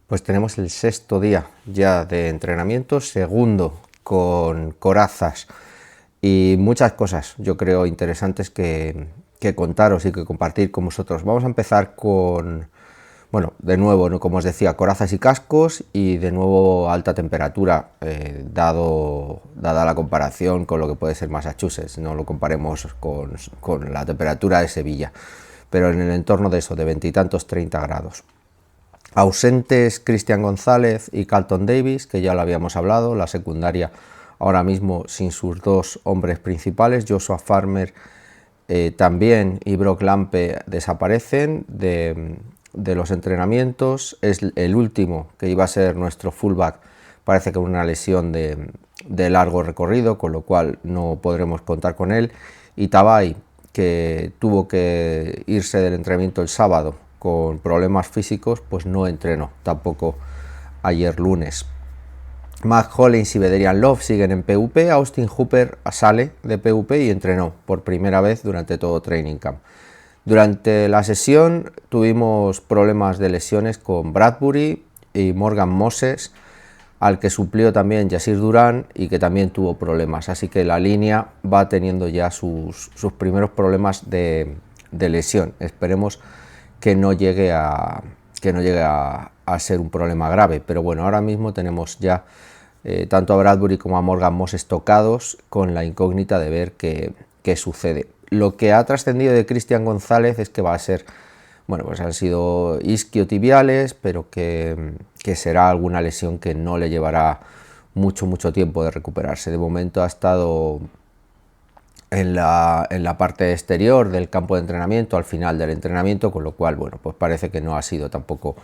Pues tenemos el sexto día ya de entrenamiento, segundo con corazas y muchas cosas, yo creo, interesantes que contaros y que compartir con vosotros. Vamos a empezar con, bueno, de nuevo, ¿no? Como os decía, corazas y cascos y de nuevo alta temperatura, dada la comparación con lo que puede ser Massachusetts. No lo comparemos con la temperatura de Sevilla, pero en el entorno de eso, de veintitantos, 30 grados. Ausentes Cristian González y Carlton Davis, que ya lo habíamos hablado, la secundaria ahora mismo sin sus dos hombres principales, Joshua Farmer también y Brock Lampe desaparecen de los entrenamientos. Es el último que iba a ser nuestro fullback, parece que una lesión de largo recorrido, con lo cual no podremos contar con él. Y Tabai, que tuvo que irse del entrenamiento el sábado con problemas físicos, pues no entrenó tampoco ayer lunes. Matt Hollins y Vederian Love siguen en PUP, Austin Hooper sale de PUP y entrenó por primera vez durante todo Training Camp. Durante la sesión tuvimos problemas de lesiones con Bradbury y Morgan Moses, al que suplió también Yasir Durán y que también tuvo problemas, así que la línea va teniendo ya sus primeros problemas de lesión. Esperemos que no llegue a ser un problema grave, pero bueno, ahora mismo tenemos ya tanto a Bradbury como a Morgan Moses tocados, con la incógnita de ver qué sucede. Lo que ha trascendido de Cristian González es que va a ser, bueno, pues han sido isquiotibiales, pero que será alguna lesión que no le llevará mucho tiempo de recuperarse. De momento ha estado en la parte exterior del campo de entrenamiento, al final del entrenamiento, con lo cual, bueno, pues parece que no ha sido tampoco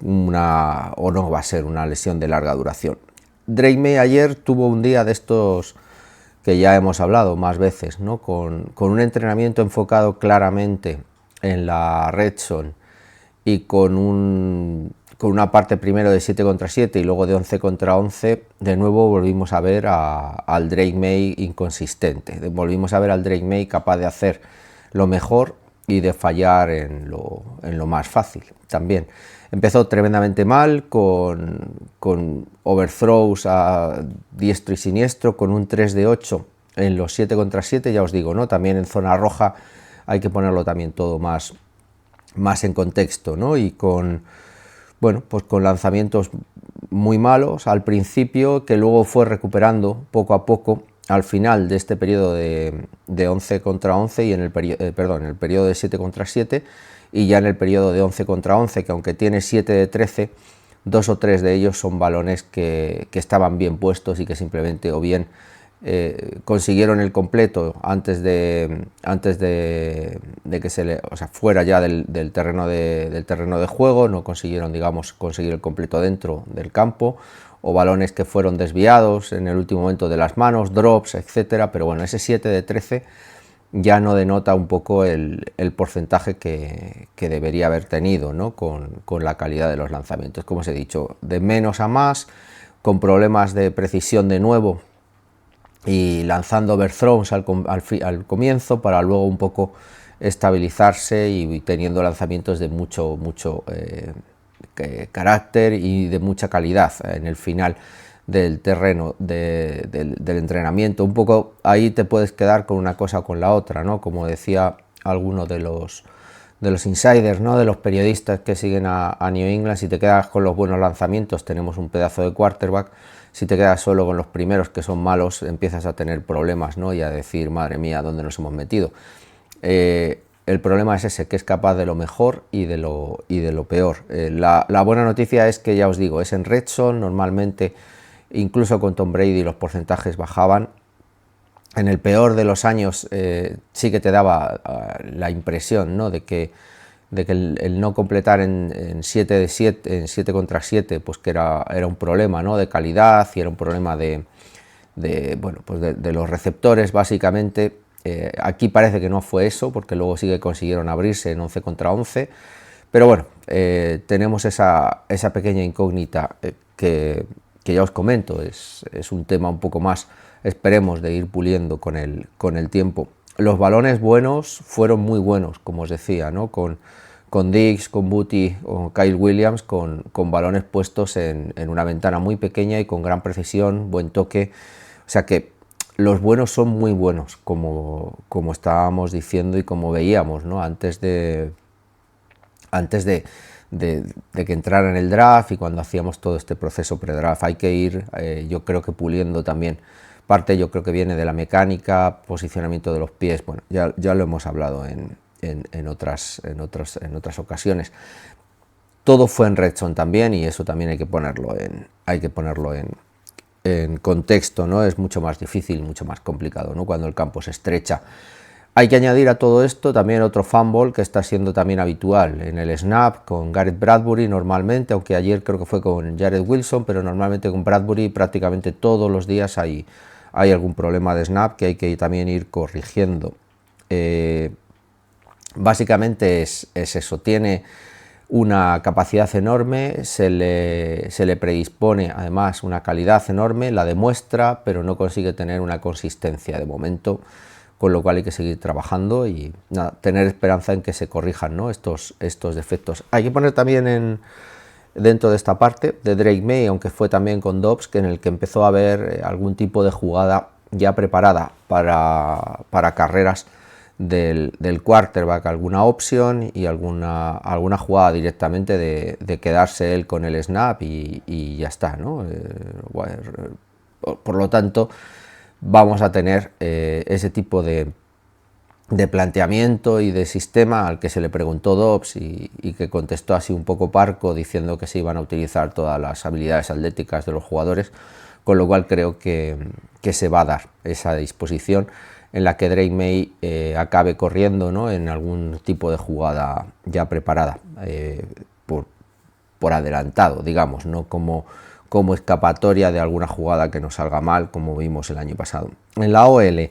no va a ser una lesión de larga duración. Drake Maye ayer tuvo un día de estos que ya hemos hablado más veces, ¿no? Con un entrenamiento enfocado claramente en la red zone y con una parte primero de 7 contra 7 y luego de 11 contra 11, de nuevo volvimos a ver al Drake Maye inconsistente, volvimos a ver al Drake Maye capaz de hacer lo mejor y de fallar en lo más fácil también. Empezó tremendamente mal con overthrows a diestro y siniestro, con un 3 de 8 en los 7 contra 7, ya os digo, ¿no? También en zona roja hay que ponerlo también todo más en contexto, ¿no? Y bueno, pues con lanzamientos muy malos al principio, que luego fue recuperando poco a poco al final de este periodo de 11 contra 11 y en el periodo de 7 contra 7, y ya en el periodo de 11 contra 11, que aunque tiene 7 de 13, 2 o 3 de ellos son balones que estaban bien puestos y que simplemente o bien consiguieron el completo antes de que fuera ya del terreno de juego, no consiguieron, digamos, conseguir el completo dentro del campo, o balones que fueron desviados en el último momento de las manos, drops, etcétera. Pero bueno, ese 7 de 13 ya no denota un poco el porcentaje que debería haber tenido, ¿no? con la calidad de los lanzamientos. Como os he dicho, de menos a más, con problemas de precisión de nuevo y lanzando overthrows al comienzo, para luego un poco estabilizarse y teniendo lanzamientos de mucho carácter y de mucha calidad en el final del terreno del entrenamiento. Un poco ahí te puedes quedar con una cosa o con la otra, ¿no? Como decía alguno de los insiders, ¿no? De los periodistas que siguen a New England: si te quedas con los buenos lanzamientos, tenemos un pedazo de quarterback; si te quedas solo con los primeros, que son malos, empiezas a tener problemas, ¿no? Y a decir, madre mía, ¿dónde nos hemos metido? El problema es ese, que es capaz de lo mejor y de lo peor. La buena noticia es que, ya os digo, es en red zone. Normalmente, incluso con Tom Brady, los porcentajes bajaban. En el peor de los años sí que te daba la impresión, ¿no? de que el no completar en 7 contra 7, pues que era un problema, ¿no? De calidad, y era un problema de los receptores, básicamente. Aquí parece que no fue eso, porque luego sí que consiguieron abrirse en 11 contra 11, pero bueno, tenemos esa pequeña incógnita que ya os comento, es un tema un poco más, esperemos, de ir puliendo con el tiempo. Los balones buenos fueron muy buenos, como os decía, ¿no? Con con Diggs, con Booty o Kyle Williams, con balones puestos en una ventana muy pequeña y con gran precisión, buen toque. O sea que los buenos son muy buenos, como estábamos diciendo y como veíamos, ¿no? Antes de que entrara en el draft y cuando hacíamos todo este proceso pre-draft. Hay que ir, yo creo que puliendo también. Parte yo creo que viene de la mecánica, posicionamiento de los pies, bueno, ya lo hemos hablado en otras ocasiones. Todo fue en red zone también y eso también hay que ponerlo en contexto, ¿no? Es mucho más difícil, mucho más complicado, ¿no? Cuando el campo se estrecha. Hay que añadir a todo esto también otro fumble que está siendo también habitual en el snap con Garrett Bradbury normalmente, aunque ayer creo que fue con Jared Wilson, pero normalmente con Bradbury prácticamente todos los días hay algún problema de snap que hay que también ir corrigiendo. Básicamente es eso, tiene una capacidad enorme, se le predispone además una calidad enorme, la demuestra, pero no consigue tener una consistencia de momento, con lo cual hay que seguir trabajando y nada, tener esperanza en que se corrijan, ¿no? estos defectos. Hay que poner también dentro de esta parte de Drake May, aunque fue también con Dobbs, que en el que empezó a haber algún tipo de jugada ya preparada para carreras del quarterback, alguna opción y alguna jugada directamente de quedarse él con el snap y ya está, ¿no? Por lo tanto, vamos a tener ese tipo de planteamiento y de sistema al que se le preguntó Dobbs y que contestó así un poco parco, diciendo que se iban a utilizar todas las habilidades atléticas de los jugadores, con lo cual creo que se va a dar esa disposición en la que Drake May acabe corriendo, ¿no? En algún tipo de jugada ya preparada por adelantado, digamos, no como escapatoria de alguna jugada que nos salga mal, como vimos el año pasado. En la OL,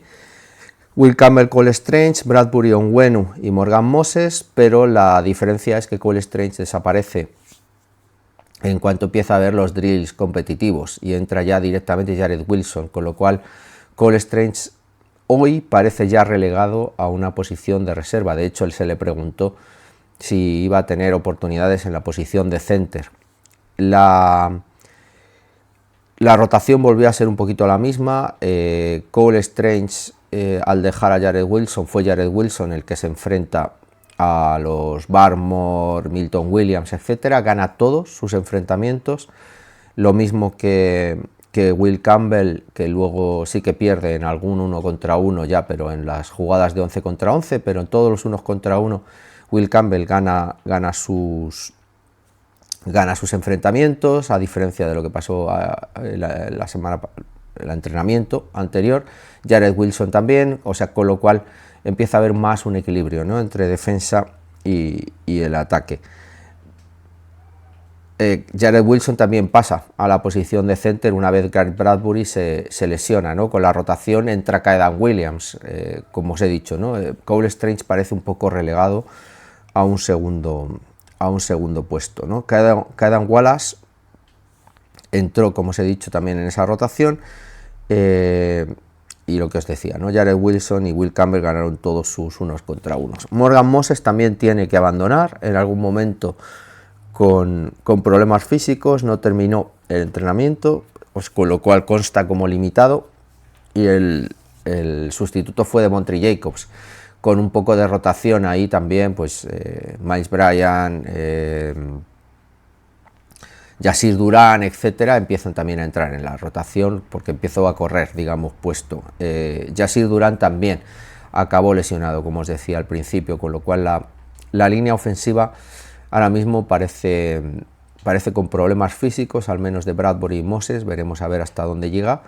Will Campbell, Cole Strange, Bradbury, Onwenu y Morgan Moses, pero la diferencia es que Cole Strange desaparece en cuanto empieza a ver los drills competitivos y entra ya directamente Jared Wilson, con lo cual Cole Strange hoy parece ya relegado a una posición de reserva. De hecho, él se le preguntó si iba a tener oportunidades en la posición de center. La rotación volvió a ser un poquito la misma. Cole Strange, al dejar a Jared Wilson, fue Jared Wilson el que se enfrenta a los Barmore, Milton Williams, etcétera. Gana todos sus enfrentamientos. Lo mismo que Will Campbell, que luego sí que pierde en algún 1 contra 1 ya, pero en las jugadas de 11 contra 11, pero en todos los 1 contra 1 Will Campbell gana sus enfrentamientos, a diferencia de lo que pasó la semana, el entrenamiento anterior. Jared Wilson también, o sea, con lo cual empieza a haber más un equilibrio, ¿no? Entre defensa y el ataque. Jared Wilson también pasa a la posición de center una vez Garrett Bradbury se lesiona, ¿no? Con la rotación entra Kaydan Williams, como os he dicho, ¿no? Cole Strange parece un poco relegado a un segundo puesto, ¿no? Kaydan Wallace entró, como os he dicho, también en esa rotación, y lo que os decía, ¿no? Jared Wilson y Will Campbell ganaron todos sus 1 contra 1. Morgan Moses también tiene que abandonar en algún momento con problemas físicos, no terminó el entrenamiento, pues con lo cual consta como limitado, y el sustituto fue de Montre Jacobs, con un poco de rotación ahí también, pues Miles Bryant, Yasir Durán, etcétera, empiezan también a entrar en la rotación porque empezó a correr, digamos, puesto. Yasir Durán también acabó lesionado, como os decía al principio, con lo cual la línea ofensiva ahora mismo parece con problemas físicos, al menos de Bradbury y Moses. Veremos a ver hasta dónde llega.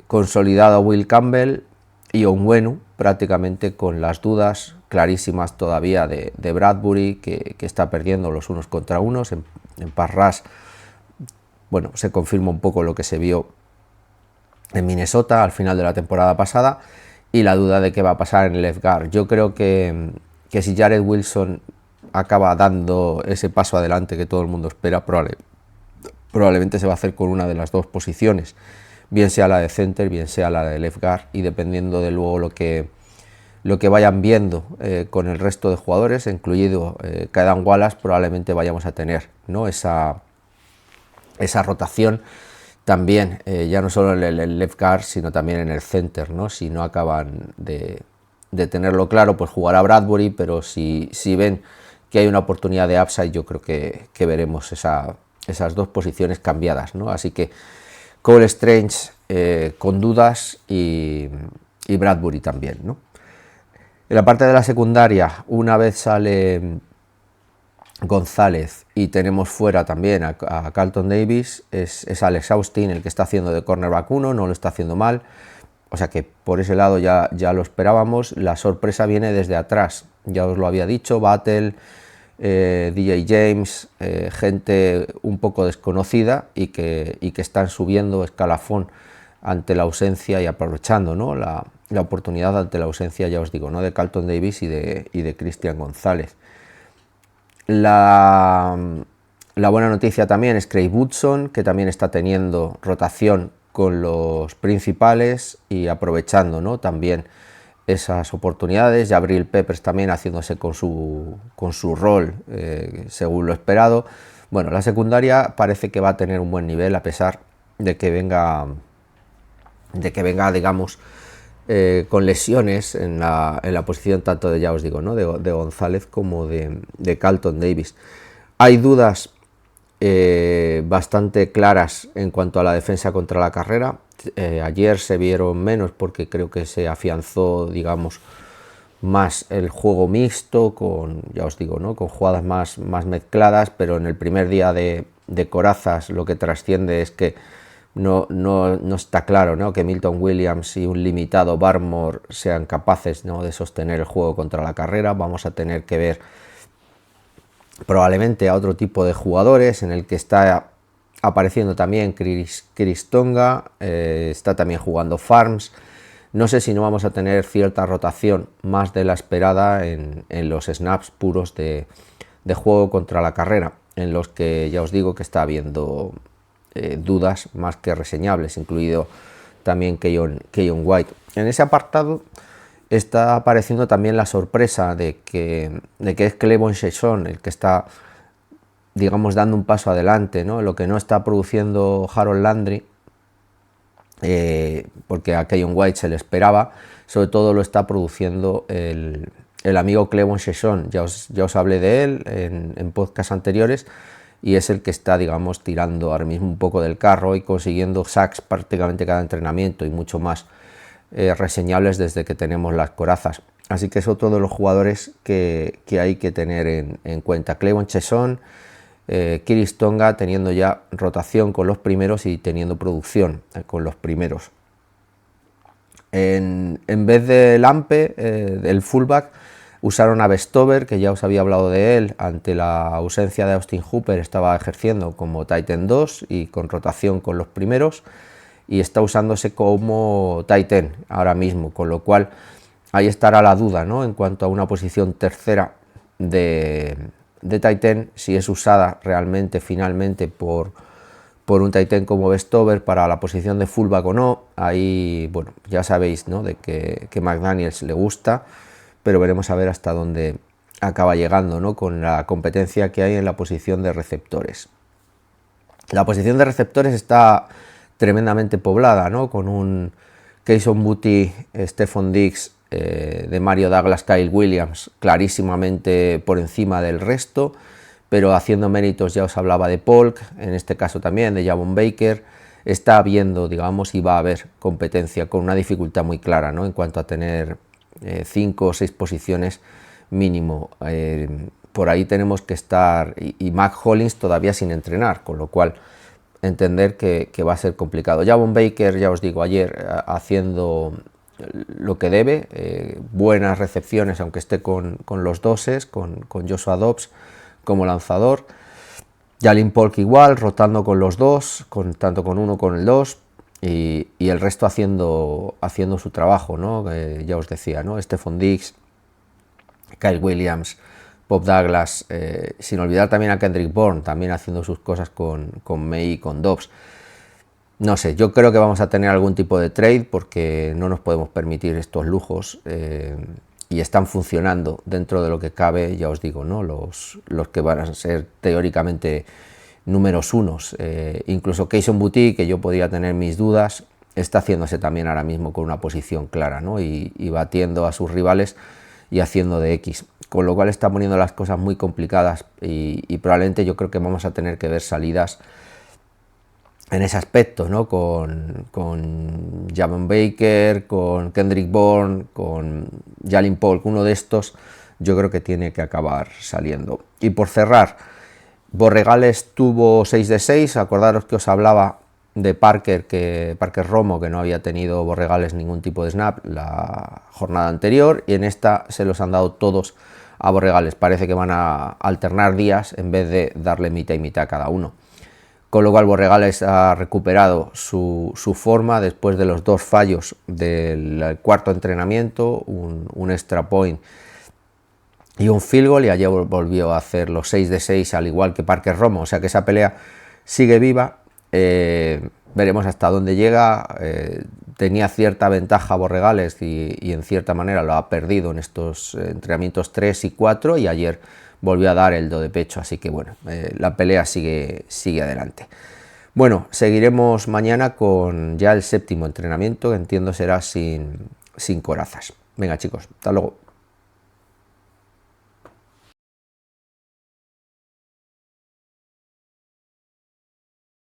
Consolidado Will Campbell y Onwenu, prácticamente con las dudas clarísimas todavía de Bradbury, que está perdiendo los 1 contra 1 en pass rush. Bueno, se confirma un poco lo que se vio en Minnesota al final de la temporada pasada, y la duda de qué va a pasar en el left guard. Yo creo que si Jared Wilson acaba dando ese paso adelante que todo el mundo espera, probablemente se va a hacer con una de las dos posiciones, bien sea la de center, bien sea la de left guard, y dependiendo de luego lo que lo que vayan viendo con el resto de jugadores, incluido Kayden Wallace, probablemente vayamos a tener, ¿no?, esa rotación también, ya no solo en el left guard, sino también en el center, ¿no? Si no acaban de tenerlo claro, pues jugará Bradbury, pero si ven que hay una oportunidad de upside, yo creo que veremos esas dos posiciones cambiadas, ¿no? Así que Cole Strange con dudas y Bradbury también, ¿no? En la parte de la secundaria, una vez sale González y tenemos fuera también a Carlton Davis, es Alex Austin el que está haciendo de cornerback 1, no lo está haciendo mal, o sea que por ese lado ya lo esperábamos. La sorpresa viene desde atrás, ya os lo había dicho, Battle, DJ James, gente un poco desconocida y que están subiendo escalafón ante la ausencia y aprovechando, ¿no?, la oportunidad ante la ausencia, ya os digo, ¿no?, de Carlton Davis y de Christian González. La buena noticia también es Craig Woodson, que también está teniendo rotación con los principales y aprovechando, ¿no?, también esas oportunidades. Jabril Peppers también haciéndose con su rol según lo esperado. Bueno, la secundaria parece que va a tener un buen nivel a pesar de que venga digamos, con lesiones en la posición tanto de, ya os digo, ¿no?, de González como de Carlton Davis. Hay dudas bastante claras en cuanto a la defensa contra la carrera. Ayer se vieron menos porque creo que se afianzó, digamos, más el juego mixto, con, ya os digo, ¿no?, con jugadas más mezcladas, pero en el primer día de Corazas lo que trasciende es que no está claro, ¿no?, que Milton Williams y un limitado Barmore sean capaces, ¿no?, de sostener el juego contra la carrera. Vamos a tener que ver probablemente a otro tipo de jugadores, en el que está apareciendo también Chris Tonga, está también jugando Farms. No sé si no vamos a tener cierta rotación más de la esperada en los snaps puros de juego contra la carrera, en los que ya os digo que está habiendo dudas más que reseñables, incluido también Keyon White. En ese apartado está apareciendo también la sorpresa de que es Clevon Chaisson el que está, digamos, dando un paso adelante, ¿no?, lo que no está produciendo Harold Landry, porque a Keyon White se le esperaba, sobre todo lo está produciendo el amigo Clevon Chaisson. Ya os hablé de él en podcasts anteriores, y es el que está, digamos, tirando ahora mismo un poco del carro y consiguiendo sacks prácticamente cada entrenamiento y mucho más reseñables desde que tenemos las corazas. Así que es otro de los jugadores que hay que tener en cuenta. Clevon Chaisson, Chris Tonga teniendo ya rotación con los primeros y teniendo producción con los primeros. En vez de Lampe, el fullback, usaron a Vestover, que ya os había hablado de él, ante la ausencia de Austin Hooper estaba ejerciendo como tight end 2 y con rotación con los primeros, y está usándose como tight end ahora mismo, con lo cual ahí estará la duda, ¿no?, en cuanto a una posición tercera de tight end, si es usada realmente finalmente por un tight end como Vestover para la posición de fullback o no. Ahí, bueno, ya sabéis, ¿no?, de que McDaniels le gusta, pero veremos a ver hasta dónde acaba llegando, ¿no?, con la competencia que hay en la posición de receptores. La posición de receptores está tremendamente poblada, ¿no?, con un Kayshon Boutte, Stephon Diggs, de Mario Douglas, Kyle Williams clarísimamente por encima del resto, pero haciendo méritos. Ya os hablaba de Polk, en este caso también de Javon Baker. Está habiendo, digamos, y va a haber competencia con una dificultad muy clara, ¿no?, en cuanto a tener 5 o 6 posiciones mínimo. Por ahí tenemos que estar, y Mac Hollins todavía sin entrenar, con lo cual entender que va a ser complicado. Javon Baker, ya os digo, ayer haciendo lo que debe, buenas recepciones, aunque esté con los doses, con Joshua Dobbs como lanzador. Jalen Polk igual, rotando con los dos, tanto con uno como con el 2, y el resto haciendo su trabajo, ¿no? Ya os decía, ¿no?, Stephon Diggs, Kyle Williams, Bob Douglas, sin olvidar también a Kendrick Bourne, también haciendo sus cosas con May y con Dobbs. No sé, yo creo que vamos a tener algún tipo de trade porque no nos podemos permitir estos lujos. y están funcionando dentro de lo que cabe, ya os digo, ¿no? Los que van a ser teóricamente números unos. Incluso Kayson Boutte, que yo podría tener mis dudas, está haciéndose también ahora mismo con una posición clara, ¿no? y batiendo a sus rivales y haciendo de X, con lo cual está poniendo las cosas muy complicadas y probablemente yo creo que vamos a tener que ver salidas en ese aspecto, ¿no? Con Javon Baker, con Kendrick Bourne, con Jalen Polk, uno de estos yo creo que tiene que acabar saliendo. Y por cerrar, Borregales tuvo 6 de 6, acordaros que os hablaba de Parker Romo, que no había tenido Borregales ningún tipo de snap la jornada anterior, y en esta se los han dado todos a Borregales. Parece que van a alternar días en vez de darle mitad y mitad a cada uno, con lo cual Borregales ha recuperado su forma después de los 2 fallos del cuarto entrenamiento, un extra point y un field goal, y ayer volvió a hacer los 6 de 6 al igual que Parker Romo, o sea que esa pelea sigue viva. Veremos hasta dónde llega. Tenía cierta ventaja Borregales y en cierta manera lo ha perdido en estos entrenamientos 3 y 4, y ayer volvió a dar el do de pecho, así que bueno, la pelea sigue adelante. Bueno, seguiremos mañana con ya el 7º entrenamiento, que entiendo será sin corazas. Venga chicos, hasta luego.